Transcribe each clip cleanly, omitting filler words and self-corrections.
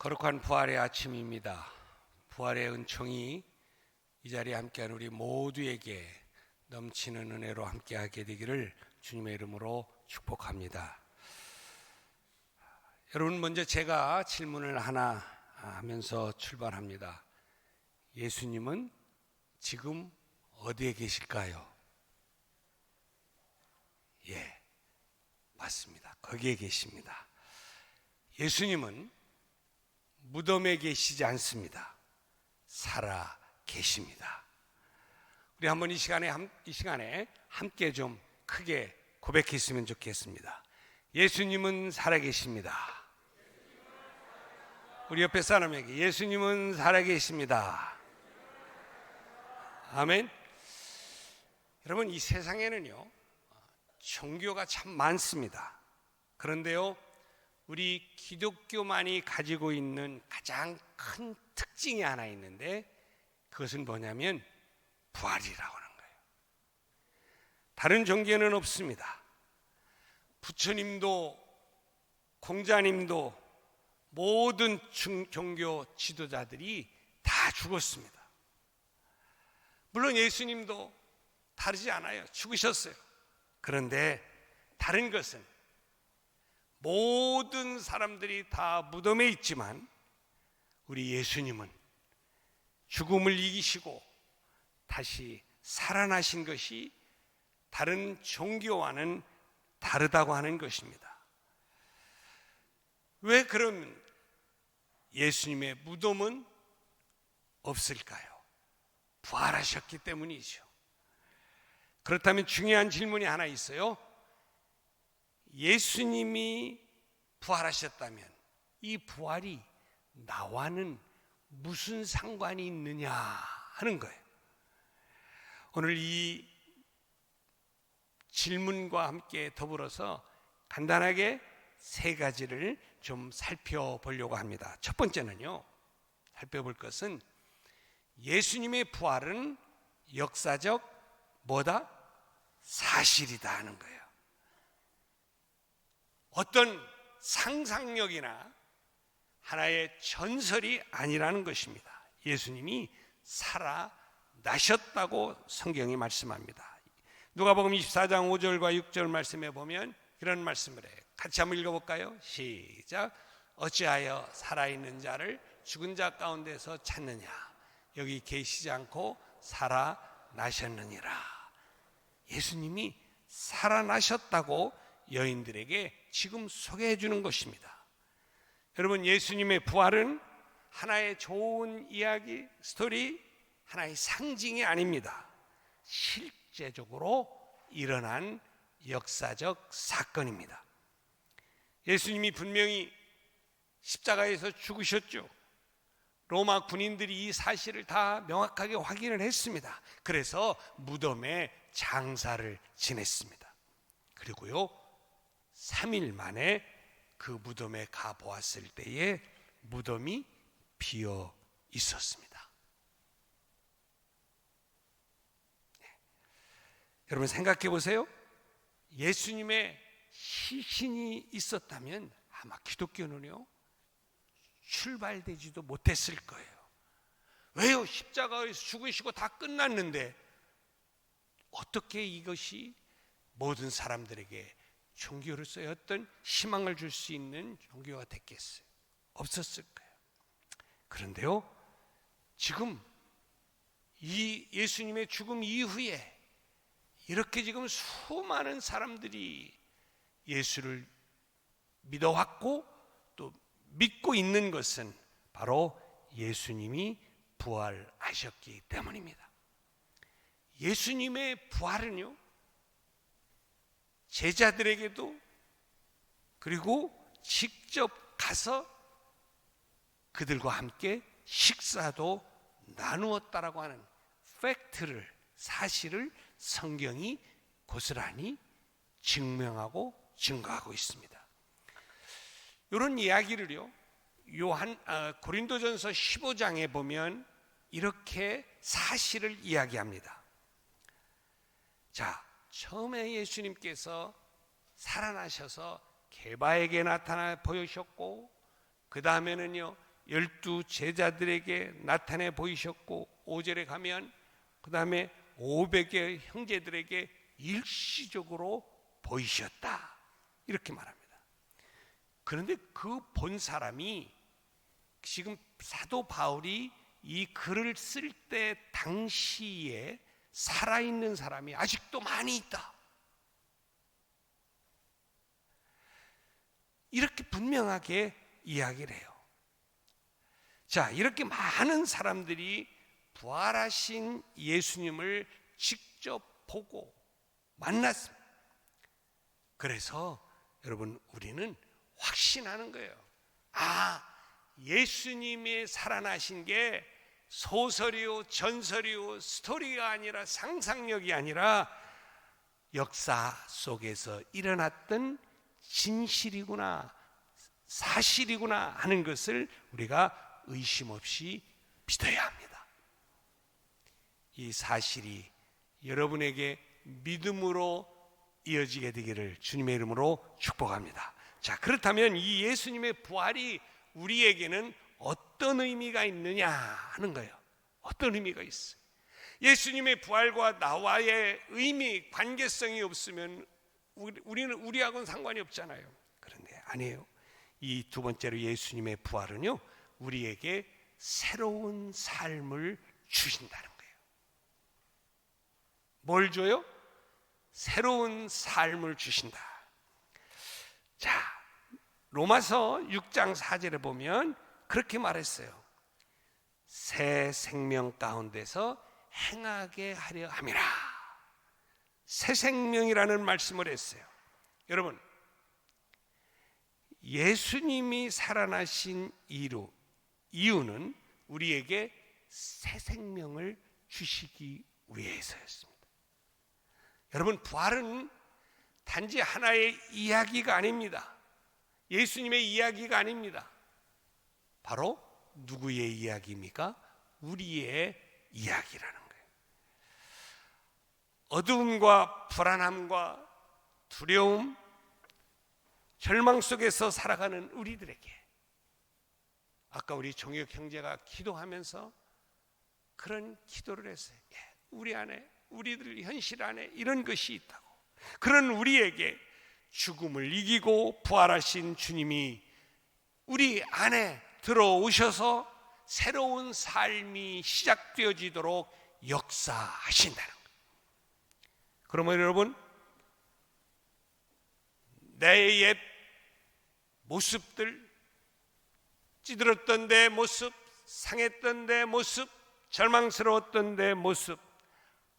거룩한 부활의 아침입니다. 부활의 은총이 이 자리에 함께한 우리 모두에게 넘치는 은혜로 함께하게 되기를 주님의 이름으로 축복합니다. 여러분, 먼저 제가 질문을 하나 하면서 출발합니다. 예수님은 지금 어디에 계실까요? 예, 맞습니다. 거기에 계십니다. 예수님은 무덤에 계시지 않습니다. 살아 계십니다. 우리 한번 이 시간에 함께 좀 크게 고백했으면 좋겠습니다. 예수님은 살아 계십니다. 우리 옆에 사람에게 예수님은 살아 계십니다. 아멘. 여러분, 이 세상에는요 종교가 참 많습니다. 그런데요, 우리 기독교만이 가지고 있는 가장 큰 특징이 하나 있는데, 그것은 뭐냐면 부활이라고 하는 거예요. 다른 종교는 없습니다. 부처님도 공자님도 모든 종교 지도자들이 다 죽었습니다. 물론 예수님도 다르지 않아요. 죽으셨어요. 그런데 다른 것은 모든 사람들이 다 무덤에 있지만 우리 예수님은 죽음을 이기시고 다시 살아나신 것이 다른 종교와는 다르다고 하는 것입니다. 왜 그럼 예수님의 무덤은 없을까요? 부활하셨기 때문이죠. 그렇다면 중요한 질문이 하나 있어요. 예수님이 부활하셨다면 이 부활이 나와는 무슨 상관이 있느냐 하는 거예요. 오늘 이 질문과 함께 더불어서 간단하게 세 가지를 좀 살펴보려고 합니다. 첫 번째는요, 살펴볼 것은 예수님의 부활은 역사적 뭐다? 사실이다 하는 거예요. 어떤 상상력이나 하나의 전설이 아니라는 것입니다. 예수님이 살아나셨다고 성경이 말씀합니다. 누가복음 24장 5절과 6절 말씀에 보면 이런 말씀을 해요. 같이 한번 읽어볼까요? 시작. 어찌하여 살아있는 자를 죽은 자 가운데서 찾느냐? 여기 계시지 않고 살아나셨느니라. 예수님이 살아나셨다고 여인들에게 지금 소개해 주는 것입니다. 여러분, 예수님의 부활은 하나의 좋은 이야기, 스토리, 하나의 상징이 아닙니다. 실제적으로 일어난 역사적 사건입니다. 예수님이 분명히 십자가에서 죽으셨죠. 로마 군인들이 이 사실을 다 명확하게 확인을 했습니다. 그래서 무덤에 장사를 지냈습니다. 그리고요, 3일 만에 그 무덤에 가보았을 때에 무덤이 비어 있었습니다. 여러분, 생각해 보세요. 예수님의 시신이 있었다면 아마 기독교는요 출발되지도 못했을 거예요. 왜요? 십자가에서 죽으시고 다 끝났는데 어떻게 이것이 모든 사람들에게 종교로서의 어떤 희망을 줄 수 있는 종교가 됐겠어요? 없었을 거예요. 그런데요, 지금 이 예수님의 죽음 이후에 이렇게 지금 수많은 사람들이 예수를 믿어왔고 또 믿고 있는 것은 바로 예수님이 부활하셨기 때문입니다. 예수님의 부활은요, 제자들에게도 그리고 직접 가서 그들과 함께 식사도 나누었다라고 하는 팩트를, 사실을 성경이 고스란히 증명하고 증거하고 있습니다. 이런 이야기를요, 고린도전서 15장에 보면 이렇게 사실을 이야기합니다. 자, 처음에 예수님께서 살아나셔서 게바에게 나타나 보이셨고, 그 다음에는요 12 제자들에게 나타내 보이셨고 5절에 가면 그 다음에 500의 형제들에게 일시적으로 보이셨다 이렇게 말합니다. 그런데 그 본 사람이 지금 사도 바울이 이 글을 쓸 때 당시에 살아있는 사람이 아직도 많이 있다, 이렇게 분명하게 이야기를 해요. 자, 이렇게 많은 사람들이 부활하신 예수님을 직접 보고 만났습니다. 그래서 여러분, 우리는 확신하는 거예요. 아, 예수님이 살아나신 게 소설이요, 전설이요, 스토리가 아니라, 상상력이 아니라 역사 속에서 일어났던 진실이구나, 사실이구나 하는 것을 우리가 의심 없이 믿어야 합니다. 이 사실이 여러분에게 믿음으로 이어지게 되기를 주님의 이름으로 축복합니다. 자, 그렇다면 이 예수님의 부활이 우리에게는 어떤 의미가 있느냐 하는 거예요. 어떤 의미가 있어요? 예수님의 부활과 나와의 의미, 관계성이 없으면 우리하고는 상관이 없잖아요. 그런데 아니에요. 이 두 번째로 예수님의 부활은요, 우리에게 새로운 삶을 주신다는 거예요. 뭘 줘요? 새로운 삶을 주신다. 자, 로마서 6장 4절에 보면 그렇게 말했어요. 새 생명 가운데서 행하게 하려 함이라. 새 생명이라는 말씀을 했어요. 여러분, 예수님이 살아나신 이유는 우리에게 새 생명을 주시기 위해서였습니다. 여러분, 부활은 단지 하나의 이야기가 아닙니다. 예수님의 이야기가 아닙니다. 바로 누구의 이야기입니까? 우리의 이야기라는 거예요. 어두움과 불안함과 두려움, 절망 속에서 살아가는 우리들에게, 아까 우리 종혁 형제가 기도하면서 그런 기도를 했어요. 우리 안에, 우리들 현실 안에 이런 것이 있다고. 그런 우리에게 죽음을 이기고 부활하신 주님이 우리 안에 들어오셔서 새로운 삶이 시작되어지도록 역사하신다는 거예요. 그러면 여러분, 내 옛 모습들, 찌들었던 내 모습, 상했던 내 모습, 절망스러웠던 내 모습,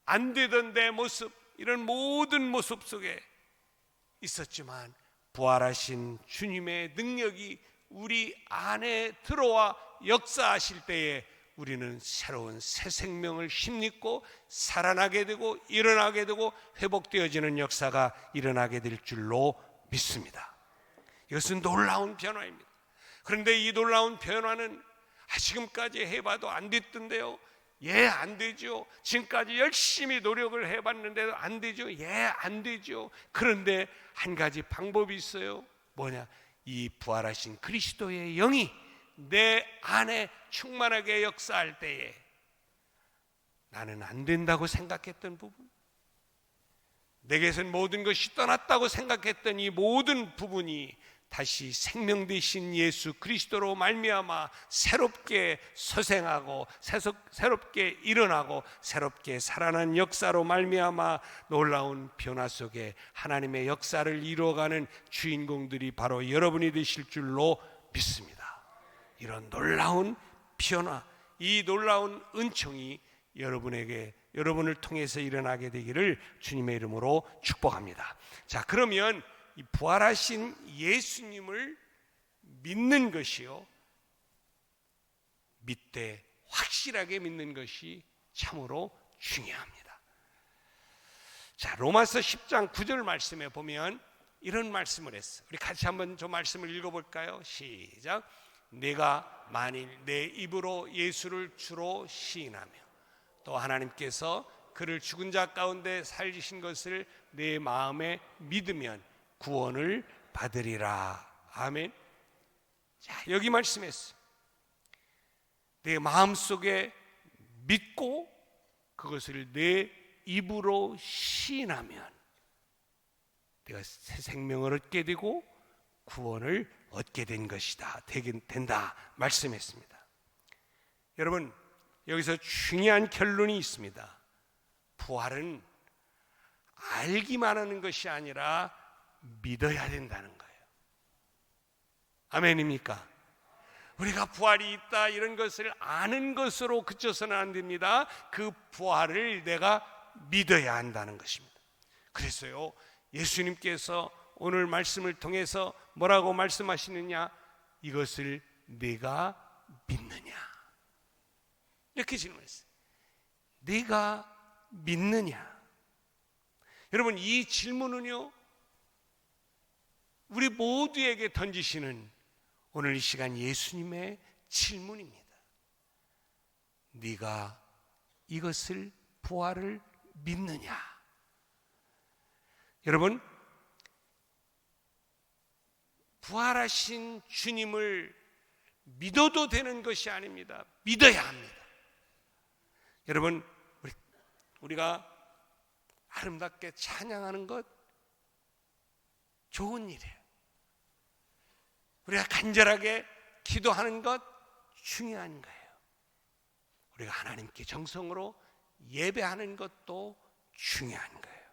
안 되던 내 모습, 이런 모든 모습 속에 있었지만 부활하신 주님의 능력이 우리 안에 들어와 역사하실 때에 우리는 새로운 새 생명을 힘입고 살아나게 되고 일어나게 되고 회복되어지는 역사가 일어나게 될 줄로 믿습니다. 이것은 놀라운 변화입니다. 그런데 이 놀라운 변화는 지금까지 해봐도 안 됐던데요. 안 되죠. 지금까지 열심히 노력을 해봤는데도 안 되죠. 안 되죠. 그런데 한 가지 방법이 있어요. 뭐냐? 이 부활하신 그리스도의 영이 내 안에 충만하게 역사할 때에 나는 안 된다고 생각했던 부분, 내게선 모든 것이 떠났다고 생각했던 이 모든 부분이 다시 생명 되신 예수 그리스도로 말미암아 새롭게 서생하고 새롭게 일어나고 새롭게 살아난 역사로 말미암아 놀라운 변화 속에 하나님의 역사를 이루어가는 주인공들이 바로 여러분이 되실 줄로 믿습니다. 이런 놀라운 변화, 이 놀라운 은총이 여러분을 통해서 일어나게 되기를 주님의 이름으로 축복합니다. 자, 그러면 이 부활하신 예수님을 믿는 것이요, 믿되 확실하게 믿는 것이 참으로 중요합니다. 자, 로마서 10장 9절 말씀에 보면 이런 말씀을 했어요. 우리 같이 한번 저 말씀을 읽어볼까요? 시작. 내가 만일 내 입으로 예수를 주로 시인하며 또 하나님께서 그를 죽은 자 가운데 살리신 것을 내 마음에 믿으면 구원을 받으리라. 아멘. 자, 여기 말씀했어요. 내 마음속에 믿고 그것을 내 입으로 시인하면 내가 새 생명을 얻게 되고 구원을 얻게 된 것이다, 된다 말씀했습니다. 여러분, 여기서 중요한 결론이 있습니다. 부활은 알기만 하는 것이 아니라 믿어야 된다는 거예요. 아멘입니까? 우리가 부활이 있다 이런 것을 아는 것으로 그쳐서는 안 됩니다. 그 부활을 내가 믿어야 한다는 것입니다. 그래서요, 예수님께서 오늘 말씀을 통해서 뭐라고 말씀하시느냐? 이것을 네가 믿느냐? 이렇게 질문했어요. 네가 믿느냐? 여러분, 이 질문은요, 우리 모두에게 던지시는 오늘 이 시간 예수님의 질문입니다. 네가 이것을 부활을 믿느냐? 여러분, 부활하신 주님을 믿어도 되는 것이 아닙니다. 믿어야 합니다. 여러분, 우리가 아름답게 찬양하는 것 좋은 일이에요. 우리가 간절하게 기도하는 것 중요한 거예요. 우리가 하나님께 정성으로 예배하는 것도 중요한 거예요.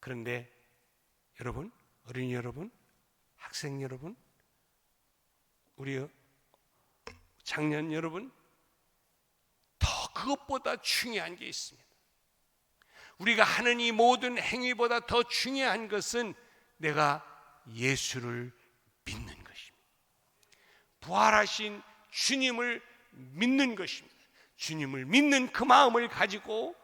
그런데 여러분, 어린이 여러분, 학생 여러분, 우리 장년 여러분, 더 그것보다 중요한 게 있습니다. 우리가 하는 이 모든 행위보다 더 중요한 것은 내가 예수를 믿는 것입니다. 부활하신 주님을 믿는 것입니다. 주님을 믿는 그 마음을 가지고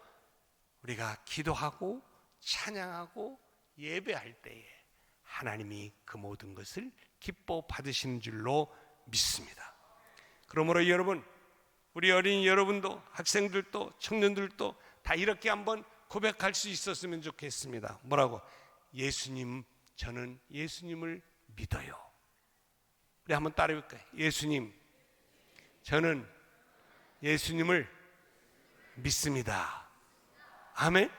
우리가 기도하고 찬양하고 예배할 때에 하나님이 그 모든 것을 기뻐 받으시는 줄로 믿습니다. 그러므로 여러분, 우리 어린이 여러분도 학생들도 청년들도 다 이렇게 한번 고백할 수 있었으면 좋겠습니다. 뭐라고? 예수님, 저는 예수님을 믿어요. 우리 한번 따라해 볼까요? 예수님, 저는 예수님을 믿습니다. 아멘.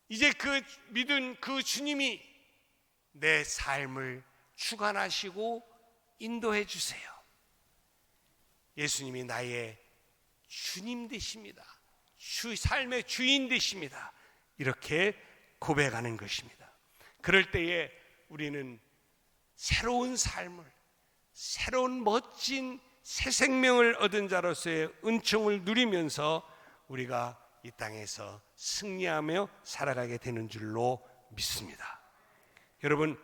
이제 그 믿은 그 주님이 내 삶을 주관하시고 인도해 주세요. 예수님이 나의 주님 되십니다. 삶의 주인 되십니다. 이렇게 고백하는 것입니다. 그럴 때에 우리는 새로운 삶을, 새로운 멋진 새 생명을 얻은 자로서의 은총을 누리면서 우리가 이 땅에서 승리하며 살아가게 되는 줄로 믿습니다. 여러분,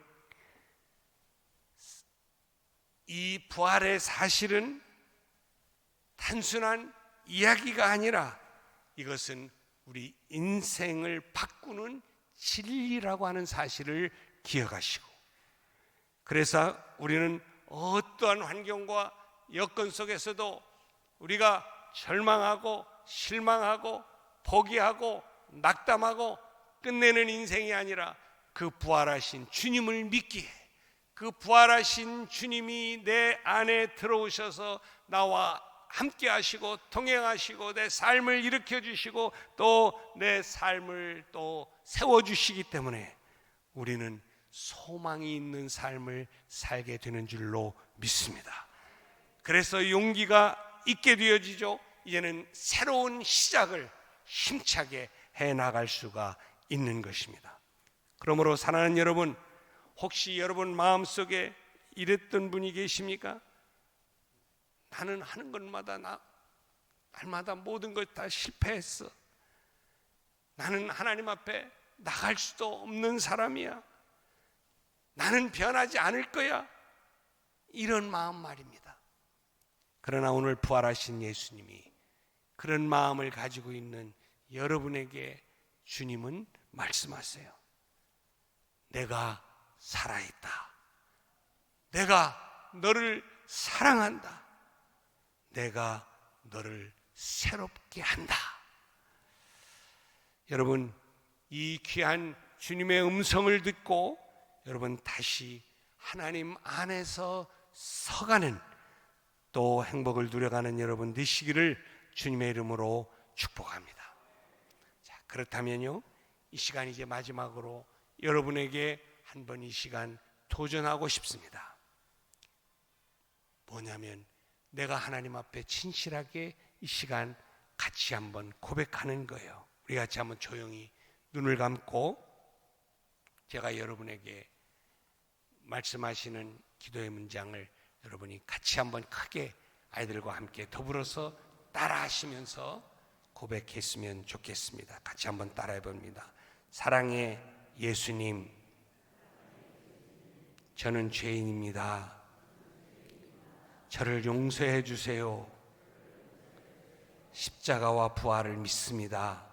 이 부활의 사실은 단순한 이야기가 아니라 이것은 우리 인생을 바꾸는 진리라고 하는 사실을 기억하시고, 그래서 우리는 어떠한 환경과 여건 속에서도 우리가 절망하고 실망하고 포기하고 낙담하고 끝내는 인생이 아니라 그 부활하신 주님을 믿기에, 그 부활하신 주님이 내 안에 들어오셔서 나와 함께 하시고 동행하시고 내 삶을 일으켜 주시고 또 내 삶을 또 세워주시기 때문에 우리는 소망이 있는 삶을 살게 되는 줄로 믿습니다. 그래서 용기가 있게 되어지죠. 이제는 새로운 시작을 힘차게 해나갈 수가 있는 것입니다. 그러므로 사랑하는 여러분, 혹시 여러분 마음속에 이랬던 분이 계십니까? 나는 하는 것마다 날마다 모든 것 다 실패했어. 나는 하나님 앞에 나갈 수도 없는 사람이야. 나는 변하지 않을 거야. 이런 마음 말입니다. 그러나 오늘 부활하신 예수님이 그런 마음을 가지고 있는 여러분에게 주님은 말씀하세요. 내가 살아있다. 내가 너를 사랑한다. 내가 너를 새롭게 한다. 여러분, 이 귀한 주님의 음성을 듣고 여러분 다시 하나님 안에서 서가는 또 행복을 누려가는 여러분 되시기를 주님의 이름으로 축복합니다. 자, 그렇다면요, 이 시간 이제 마지막으로 여러분에게 한번 이 시간 도전하고 싶습니다. 뭐냐면 내가 하나님 앞에 진실하게 이 시간 같이 한번 고백하는 거예요. 우리 같이 한번 조용히 눈을 감고 제가 여러분에게 말씀하시는 기도의 문장을 여러분이 같이 한번 크게 아이들과 함께 더불어서 따라 하시면서 고백했으면 좋겠습니다. 같이 한번 따라해 봅니다. 사랑의 예수님, 저는 죄인입니다. 저를 용서해 주세요. 십자가와 부활을 믿습니다.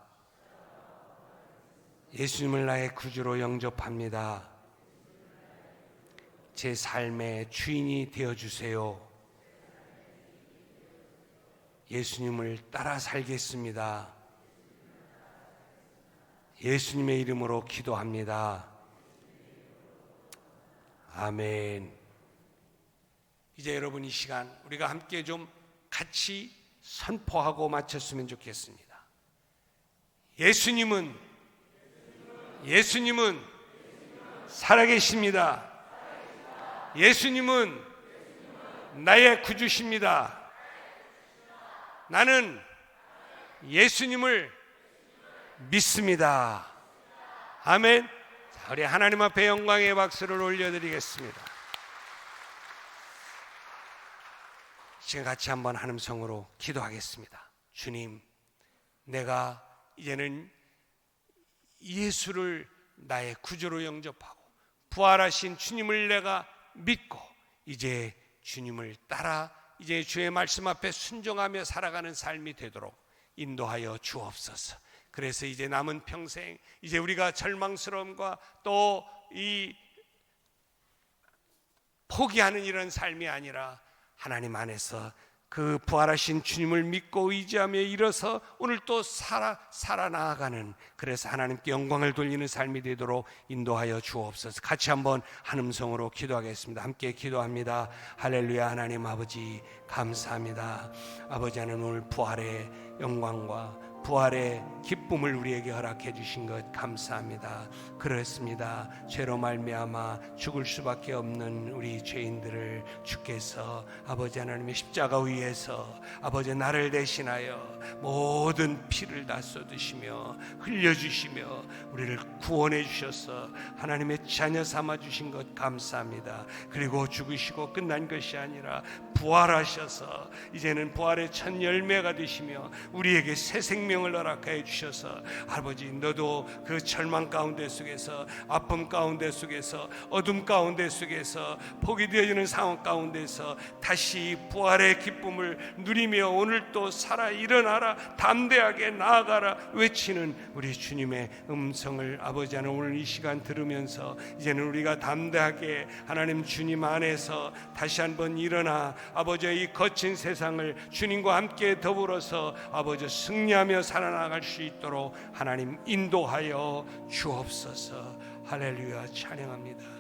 예수님을 나의 구주로 영접합니다. 제 삶의 주인이 되어주세요. 예수님을 따라 살겠습니다. 예수님의 이름으로 기도합니다. 아멘. 이제 여러분 이 시간 우리가 함께 좀 같이 선포하고 마쳤으면 좋겠습니다. 예수님은 살아계십니다. 예수님은 나의 구주십니다. 나는 예수님을 믿습니다. 아멘. 자, 우리 하나님 앞에 영광의 박수를 올려드리겠습니다. 지금 같이 한번 한 음성으로 기도하겠습니다. 주님, 내가 이제는 예수를 나의 구주로 영접하고 부활하신 주님을 내가 믿고 이제 주님을 따라 이제 주의 말씀 앞에 순종하며 살아가는 삶이 되도록 인도하여 주옵소서. 그래서 이제 남은 평생 이제 우리가 절망스러움과 또 이 포기하는 이런 삶이 아니라 하나님 안에서 그 부활하신 주님을 믿고 의지하며 일어서 오늘 또 살아나가는, 그래서 하나님께 영광을 돌리는 삶이 되도록 인도하여 주옵소서. 같이 한번 한 음성으로 기도하겠습니다. 함께 기도합니다. 할렐루야. 하나님 아버지 감사합니다. 아버지, 하나님 오늘 부활의 영광과 부활의 기쁨을 우리에게 허락해 주신 것 감사합니다. 그렇습니다. 죄로 말미암아 죽을 수밖에 없는 우리 죄인들을 주께서 아버지 하나님의 십자가 위에서 아버지 나를 대신하여 모든 피를 다 쏟으시며 흘려주시며 우리를 구원해 주셔서 하나님의 자녀 삼아 주신 것 감사합니다. 그리고 죽으시고 끝난 것이 아니라 부활하셔서 이제는 부활의 첫 열매가 되시며 우리에게 새 생명을 허락하여 주셔서 아버지, 너도 그 절망 가운데 속에서, 아픔 가운데 속에서, 어둠 가운데 속에서, 포기되어지는 상황 가운데서 다시 부활의 기쁨을 누리며 오늘 또 살아 일어나라, 담대하게 나아가라 외치는 우리 주님의 음성을 아버지 하나님 오늘 이 시간 들으면서 이제는 우리가 담대하게 하나님 주님 안에서 다시 한번 일어나 아버지의 이 거친 세상을 주님과 함께 더불어서 아버지 승리하며 살아나갈 수 있도록 하나님 인도하여 주옵소서. 할렐루야. 찬양합니다.